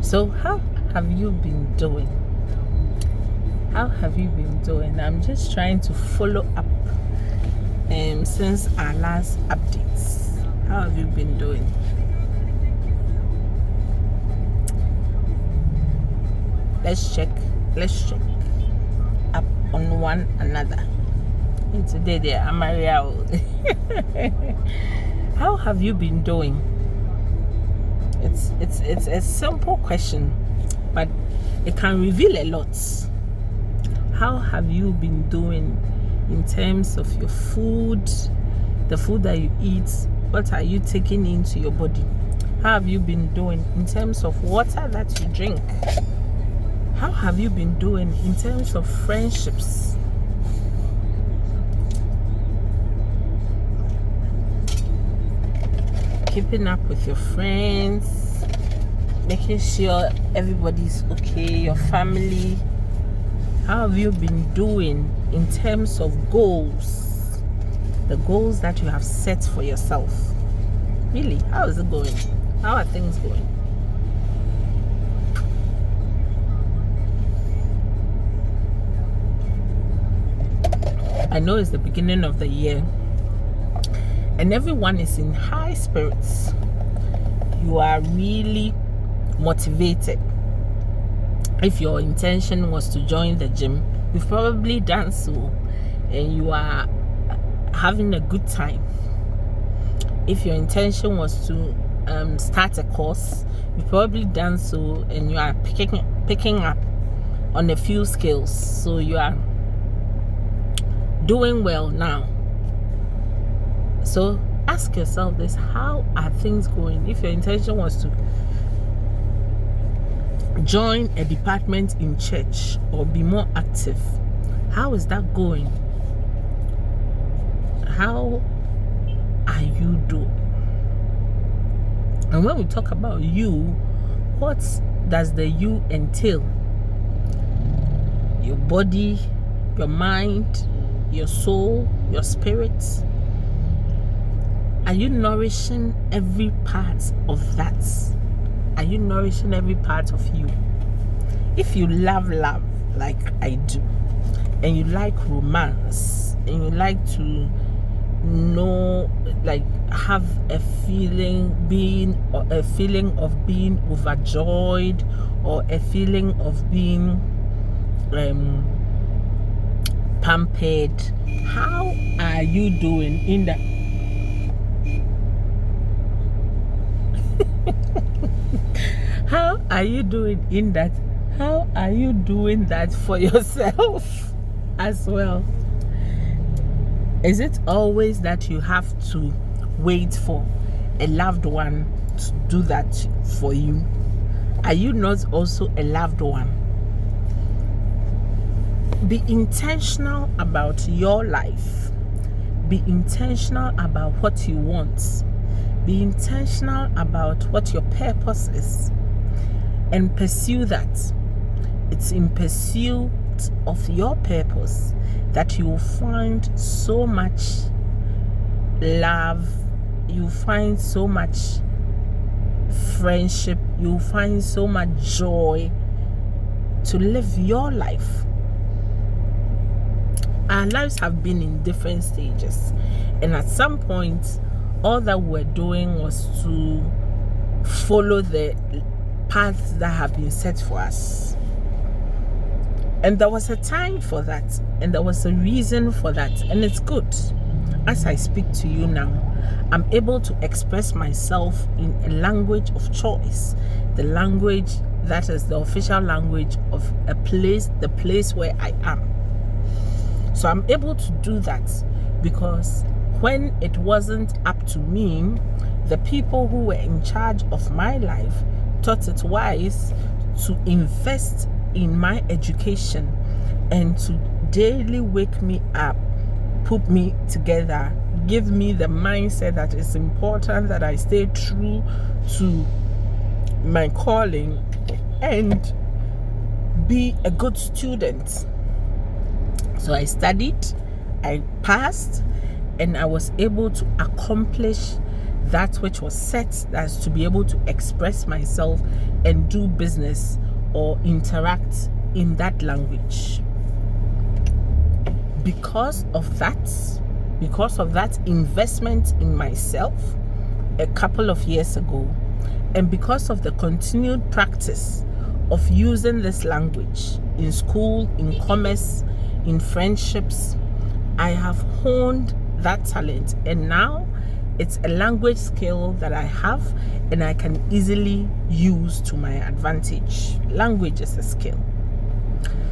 So how have you been doing? How have you been doing? I'm just trying to follow up since our last updates. How have you been doing? Let's check up on one another. And today they are Maria. How have you been doing? It's a simple question, but it can reveal a lot. How have you been doing in terms of your food, the food that you eat? What are you taking into your body? How have you been doing in terms of water that you drink? How have you been doing in terms of friendships? Keeping up with your friends, making sure everybody's okay, your family. How have you been doing in terms of goals? The goals that you have set for yourself. Really, how is it going? How are things going? I know it's the beginning of the year and everyone is in high spirits. You are really motivated. If your intention was to join the gym, you've probably done so and you are having a good time. If your intention was to start a course, you've probably done so and you are picking up on a few skills, so you are doing well now. So ask yourself this: how are things going? If your intention was to join a department in church or be more active, how is that going? How are you doing? And when we talk about you, what does the you entail? Your body, your mind, your soul, your spirit. Are you nourishing every part of that? Are you nourishing every part of you? If you love like I do, and you like romance, and you like to know, like have a feeling of being overjoyed, or a feeling of being pampered, how are you doing in that? How are you doing in that? How are you doing that for yourself as well? Is it always that you have to wait for a loved one to do that for you? Are you not also a loved one? Be intentional about your life. Be intentional about what you want. Be intentional about what your purpose is, and pursue that. It's in pursuit of your purpose that you will find so much love, you find so much friendship, you find so much joy to live your life. Our lives have been in different stages, and at some point all that we're doing was to follow the paths that have been set for us. And there was a time for that, and there was a reason for that, and it's good. As I speak to you now, I'm able to express myself in a language of choice, the language that is the official language of a place, the place where I am. So I'm able to do that because when it wasn't up to me, the people who were in charge of my life thought it wise to invest in my education and to daily wake me up, put me together, give me the mindset that it's important that I stay true to my calling and be a good student. So I studied, I passed, and I was able to accomplish that which was set as to be able to express myself and do business or interact in that language. Because of that investment in myself a couple of years ago, and because of the continued practice of using this language in school, in commerce, in friendships, I have honed that talent, and now it's a language skill that I have and I can easily use to my advantage. Language is a skill.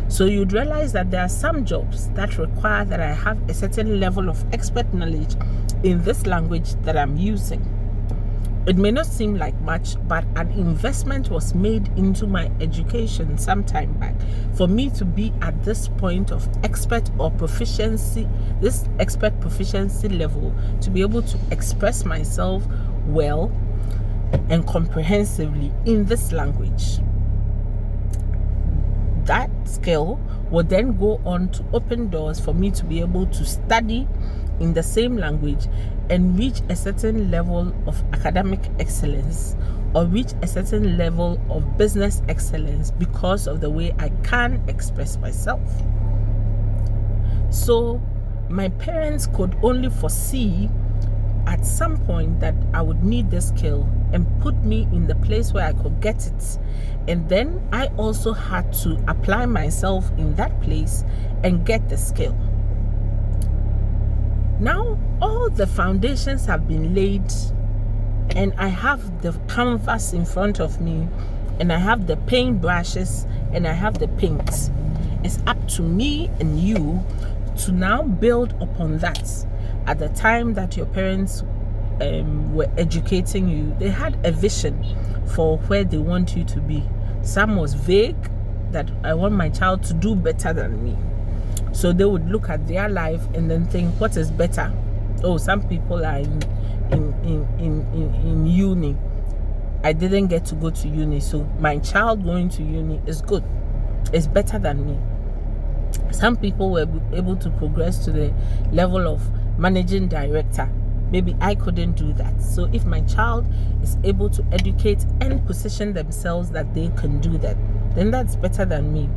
So you'd realize that there are some jobs that require that I have a certain level of expert knowledge in this language that I'm using. It may not seem like much, but an investment was made into my education some time back for me to be at this point of expert proficiency level, to be able to express myself well and comprehensively in this language. That skill will then go on to open doors for me to be able to study in the same language and reach a certain level of academic excellence or reach a certain level of business excellence because of the way I can express myself. So my parents could only foresee at some point that I would need this skill and put me in the place where I could get it. And then I also had to apply myself in that place and get the skill. Now all the foundations have been laid, and I have the canvas in front of me, and I have the paint brushes, and I have the paint. It's up to me and you to now build upon that. At the time that your parents were educating you, they had a vision for where they want you to be. Some was vague, that I want my child to do better than me. So they would look at their life and then think, what is better? Oh, some people are in uni. I didn't get to go to uni, so my child going to uni is good. It's better than me. Some people were able to progress to the level of managing director. Maybe I couldn't do that. So if my child is able to educate and position themselves that they can do that, then that's better than me.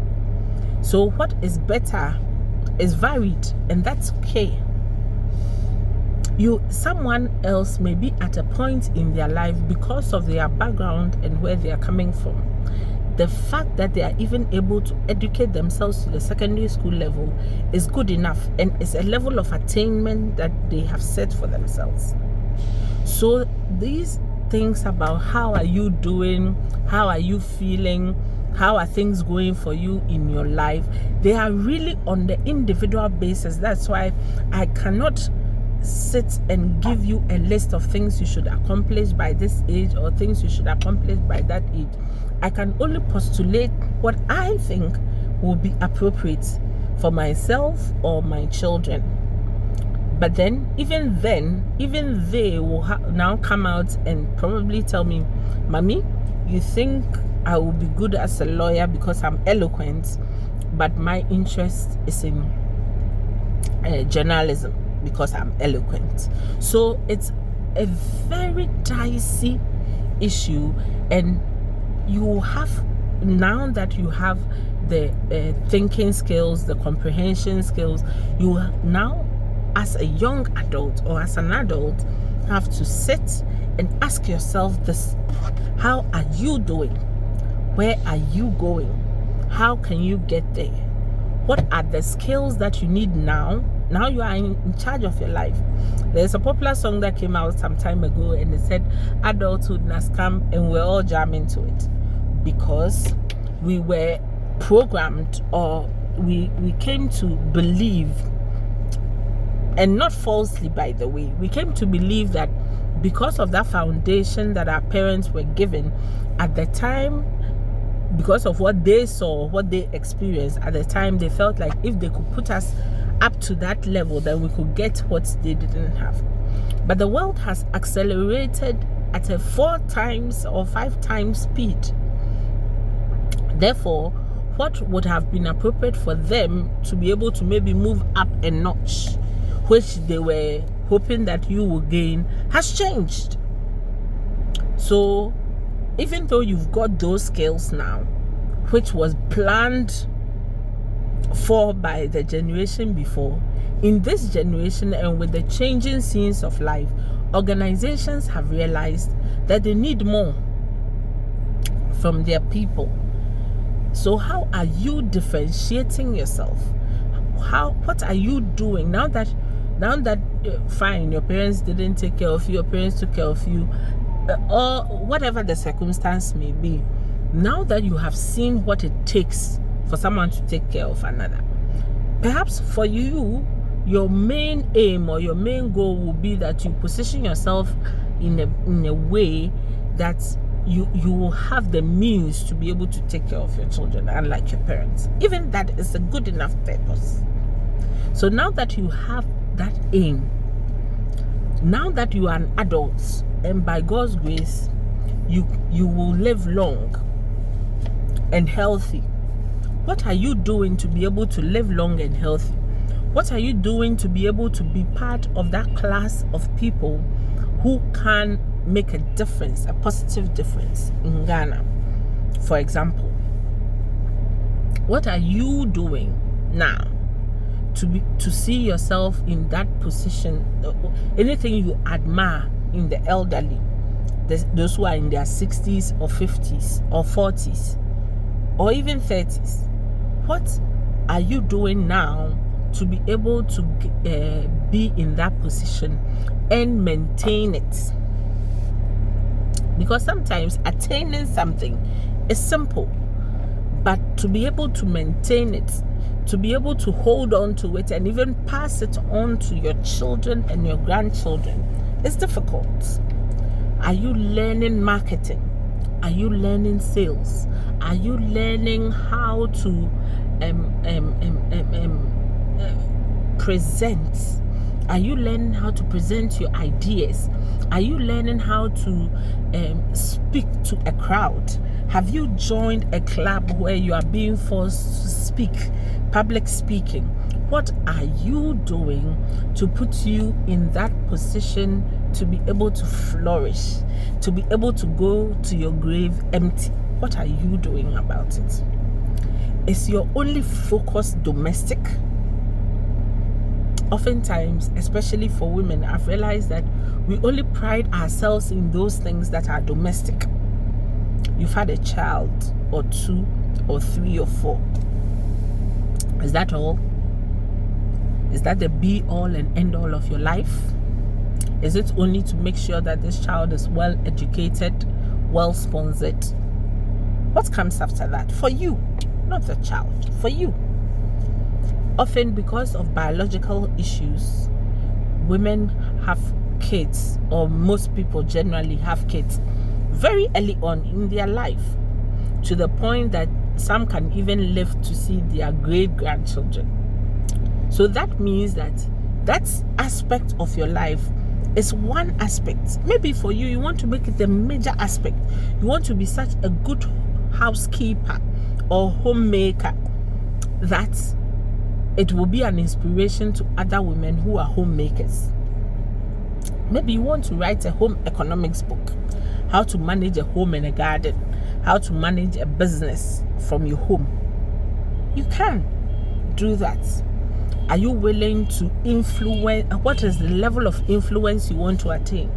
So what is better is varied, and that's okay. Someone else may be at a point in their life, because of their background and where they are coming from, the fact that they are even able to educate themselves to the secondary school level is good enough, and it's a level of attainment that they have set for themselves. So these things about how are you doing, how are you feeling, how are things going for you in your life, they are really on the individual basis. That's why I cannot sit and give you a list of things you should accomplish by this age or things you should accomplish by that age. I can only postulate what I think will be appropriate for myself or my children. But then, even they will now come out and probably tell me, Mommy, you think I will be good as a lawyer because I'm eloquent, but my interest is in journalism because I'm eloquent. So it's a very dicey issue, and you have, now that you have the thinking skills, the comprehension skills, you now, as a young adult or as an adult, have to sit and ask yourself this: how are you doing? Where are you going? How can you get there? What are the skills that you need now? Now you are in charge of your life. There's a popular song that came out some time ago, and it said adulthood has come, and we're all jamming to it because we were programmed, or we came to believe, and not falsely, by the way, we came to believe that because of that foundation that our parents were given at the time, because of what they saw, what they experienced at the time, they felt like if they could put us up to that level, then we could get what they didn't have. But the world has accelerated at a 4 times or 5 times speed. Therefore, what would have been appropriate for them to be able to maybe move up a notch, which they were hoping that you will gain, has changed. So even though you've got those skills now, which was planned for by the generation before, in this generation and with the changing scenes of life, organizations have realized that they need more from their people. So how are you differentiating yourself? What are you doing now that fine, your parents didn't take care of you, your parents took care of you, or whatever the circumstance may be? Now that you have seen what it takes for someone to take care of another, perhaps for you, your main aim or your main goal will be that you position yourself in a way that you will have the means to be able to take care of your children, unlike your parents. Even that is a good enough purpose. So now that you have that aim, now that you are an adult, and by God's grace, you will live long and healthy. What are you doing to be able to live long and healthy? What are you doing to be able to be part of that class of people who can make a difference, a positive difference in Ghana? For example, what are you doing now to see yourself in that position? Anything you admire in the elderly, those who are in their 60s or 50s or 40s or even 30s, what are you doing now to be able to be in that position and maintain it? Because sometimes attaining something is simple, but to be able to maintain it, to be able to hold on to it and even pass it on to your children and your grandchildren is difficult. Are you learning marketing? Are you learning sales? Are you learning how to present? Are you learning how to present your ideas? Are you learning how to speak to a crowd? Have you joined a club where you are being forced to speak, public speaking? What are you doing to put you in that position to be able to flourish, to be able to go to your grave empty? What are you doing about it? Is your only focus domestic? Oftentimes, especially for women, I've realized that we only pride ourselves in those things that are domestic. You've had a child or 2 or 3 or 4. Is that all? Is that the be all and end all of your life? Is it only to make sure that this child is well educated, well sponsored? What comes after that? For you, not the child, for you. Often because of biological issues, women have kids, or most people generally have kids very early on in their life, to the point that some can even live to see their great-grandchildren. So that means that aspect of your life is one aspect. Maybe for you, you want to make it a major aspect. You want to be such a good housekeeper or homemaker that it will be an inspiration to other women who are homemakers. Maybe you want to write a home economics book, how to manage a home and a garden, how to manage a business from your home. You can do that. Are you willing to influence? What is the level of influence you want to attain?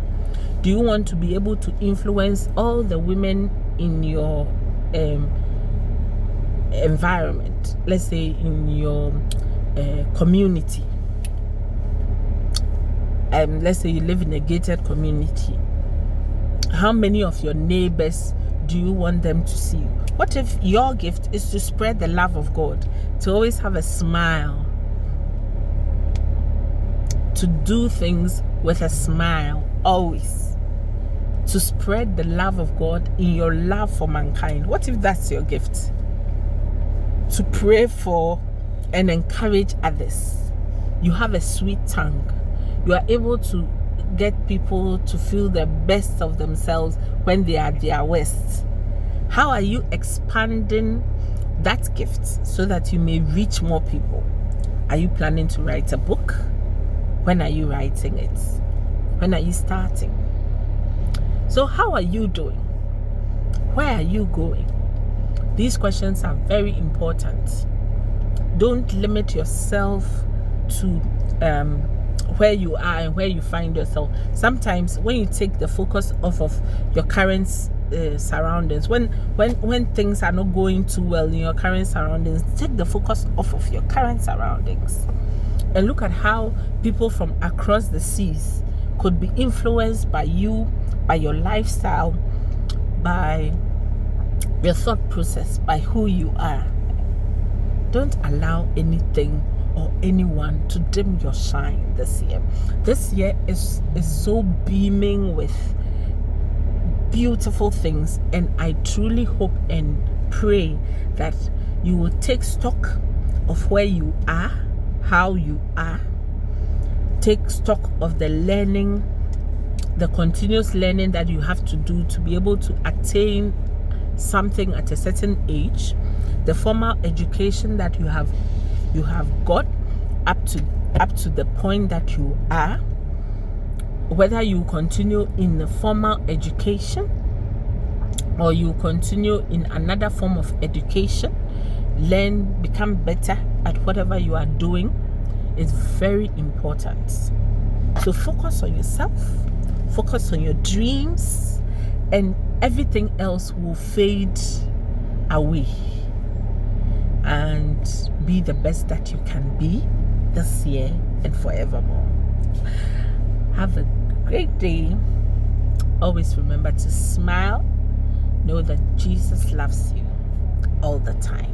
Do you want to be able to influence all the women in your environment? Let's say in your community. Let's say you live in a gated community. How many of your neighbors do you want them to see you? What if your gift is to spread the love of God, to always have a smile, to do things with a smile, always, to spread the love of God in your love for mankind? What if that's your gift? To pray for and encourage others. You have a sweet tongue. You are able to get people to feel the best of themselves when they are at their worst. How are you expanding that gift so that you may reach more people? Are you planning to write a book? When are you writing it? When are you starting? So how are you doing? Where are you going? These questions are very important. Don't limit yourself to where you are and where you find yourself. Sometimes when you take the focus off of your current surroundings, when things are not going too well in your current surroundings, take the focus off of your current surroundings and look at how people from across the seas could be influenced by you, by your lifestyle, by your thought process, by who you are. Don't allow anything or anyone to dim your shine this year. This year is so beaming with beautiful things, and I truly hope and pray that you will take stock of where you are, how you are, take stock of the learning, the continuous learning that you have to do to be able to attain something at a certain age, the formal education that you have got up to the point that you are, whether you continue in the formal education or you continue in another form of education. Learn, become better at whatever you are doing is very important. So focus on yourself, focus on your dreams, and everything else will fade away. And be the best that you can be this year and forevermore. Have a great day. Always remember to smile. Know that Jesus loves you all the time.